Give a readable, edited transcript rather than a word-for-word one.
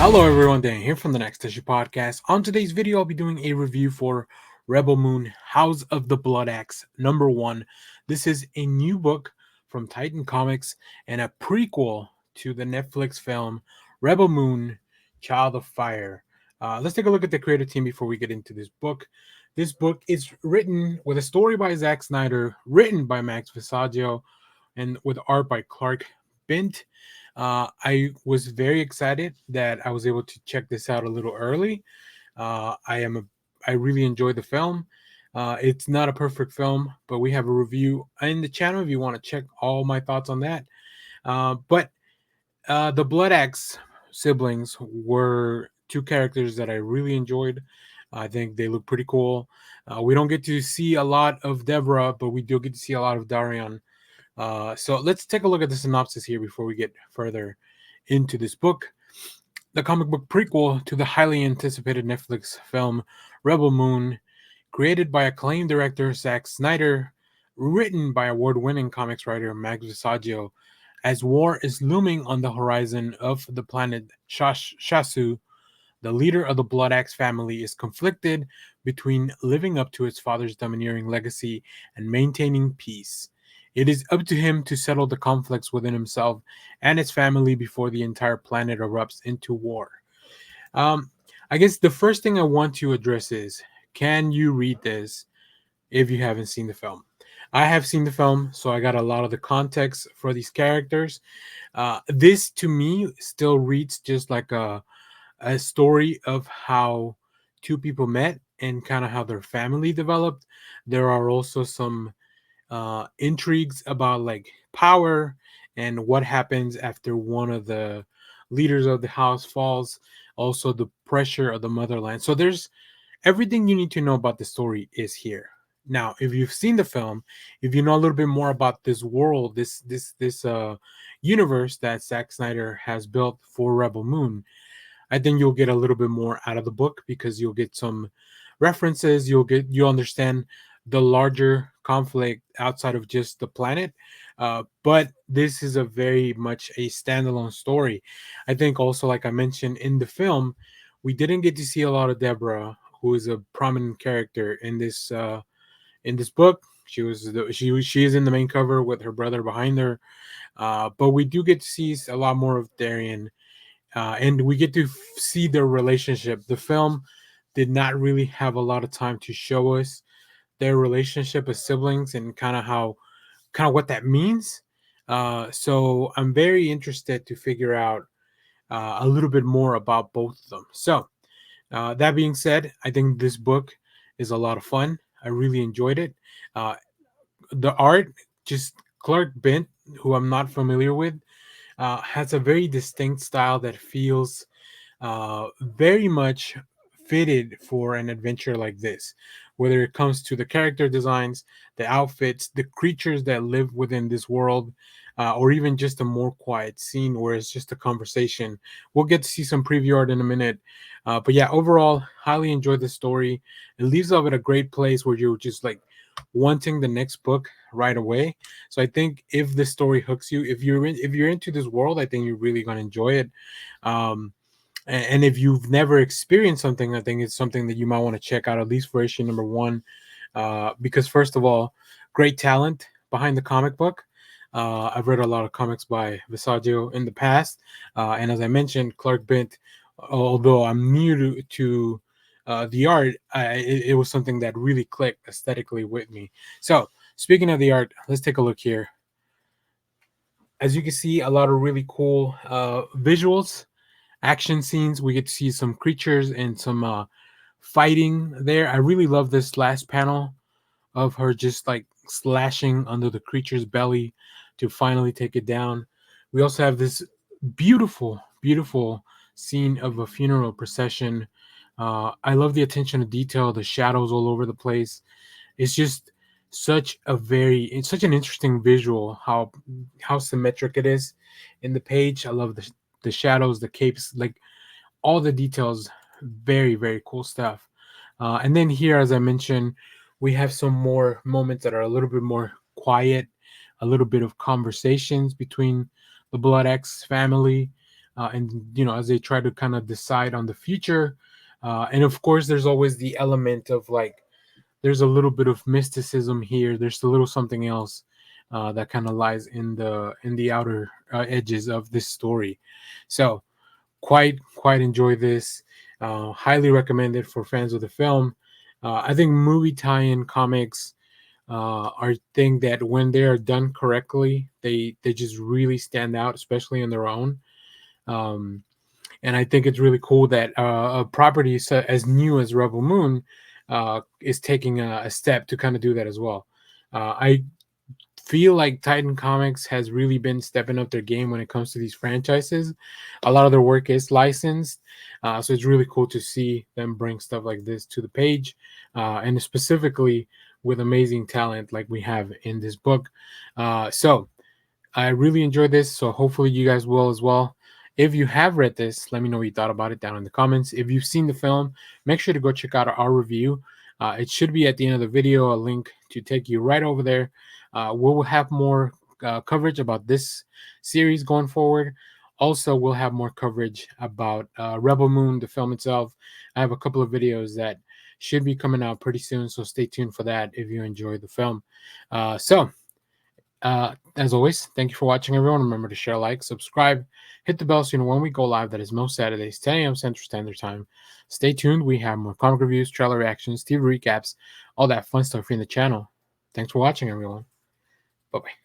Hello everyone, Dan here from the Next Issue Podcast. On today's video, I'll be doing a review for Rebel Moon, House of the Bloodaxe, #1. This is a new book from Titan Comics and a prequel to the Netflix film Rebel Moon, Child of Fire. Let's take a look at the creative team before we get into this book. This book is written with a story by Zack Snyder, written by Max Visaggio, and with art by Clark Bent. I was very excited that I was able to check this out a little early. I really enjoyed the film. It's not a perfect film, but we have a review in the channel if you want to check all my thoughts on that. But the Bloodaxe siblings were two characters that I really enjoyed. I think they look pretty cool. We don't get to see a lot of Deborah, but we do get to see a lot of Darian. So let's take a look at the synopsis here before we get further into this book. The comic book prequel to the highly anticipated Netflix film Rebel Moon, created by acclaimed director Zack Snyder, written by award-winning comics writer Max Visaggio. As war is looming on the horizon of the planet Shasu, the leader of the Bloodaxe family is conflicted between living up to his father's domineering legacy and maintaining peace. It is up to him to settle the conflicts within himself and his family before the entire planet erupts into war. Um, I guess the first thing I want to address is, can you read this if you haven't seen the film? I have seen the film, so I got a lot of the context for these characters. This to me still reads just like a story of how two people met and kind of how their family developed. There are also some intrigues about like power and what happens after one of the leaders of the house falls. Also, the pressure of the motherland. So there's everything you need to know about the story is here. Now, if you've seen the film, if you know a little bit more about this world, this universe that Zack Snyder has built for Rebel Moon, I think you'll get a little bit more out of the book because you'll get some references. You'll understand the larger conflict outside of just the planet. But this is a very much a standalone story. I think also, like I mentioned in the film, we didn't get to see a lot of Deborah, who is a prominent character in this book. She is in the main cover with her brother behind her. But we do get to see a lot more of Darian, and we get to see their relationship. The film did not really have a lot of time to show us their relationship as siblings and kind of what that means. So I'm very interested to figure out a little bit more about both of them. So that being said, I think this book is a lot of fun. I really enjoyed it. Uh, the art, just Clark Bent, who I'm not familiar with, has a very distinct style that feels very much fitted for an adventure like this. Whether it comes to the character designs, the outfits, the creatures that live within this world, or even just a more quiet scene where it's just a conversation. We'll get to see some preview art in a minute. But yeah, overall, highly enjoyed the story. It leaves off at a great place where you're just like wanting the next book right away. So I think if the story hooks you, if you're into this world, I think you're really gonna enjoy it. And if you've never experienced something, I think it's something that you might want to check out at least for issue #1, because first of all, great talent behind the comic book. I've read a lot of comics by Visaggio in the past, and as I mentioned, Clark Bent. Although I'm new to the art, it was something that really clicked aesthetically with me. So speaking of the art, let's take a look here. As you can see, a lot of really cool visuals, action scenes. We get to see some creatures and some fighting there. I really love this last panel of her just like slashing under the creature's belly to finally take it down. We also have this beautiful scene of a funeral procession. I love the attention to detail, the shadows all over the place. It's just it's such an interesting visual how symmetric it is in the page. I love the shadows, the capes, like all the details. Very cool stuff. And then here, as I mentioned, we have some more moments that are a little bit more quiet, a little bit of conversations between the Bloodaxe family. and as they try to kind of decide on the future. And of course, there's always the element of like there's a little bit of mysticism here. There's a little something else that kind of lies in the outer edges of this story. So quite enjoy this. Highly recommend it for fans of the film. I think movie tie-in comics are thing that when they are done correctly, they just really stand out, especially on their own. Um, and I think it's really cool that a property as new as Rebel Moon is taking a step to kind of do that as well. I feel like Titan Comics has really been stepping up their game when it comes to these franchises. A lot of their work is licensed, so it's really cool to see them bring stuff like this to the page, and specifically with amazing talent like we have in this book. So I really enjoyed this, so hopefully you guys will as well. If you have read this, let me know what you thought about it down in the comments. If you've seen the film, make sure to go check out our review. It should be at the end of the video, a link to take you right over there. We'll have more coverage about this series going forward. Also, we'll have more coverage about Rebel Moon, the film itself. I have a couple of videos that should be coming out pretty soon, so stay tuned for that if you enjoy the film. As always, thank you for watching, everyone. Remember to share, like, subscribe, hit the bell so you know when we go live. That is most Saturdays, 10 a.m. Central Standard Time. Stay tuned. We have more comic reviews, trailer reactions, TV recaps, all that fun stuff here in the channel. Thanks for watching, everyone. Bye-bye.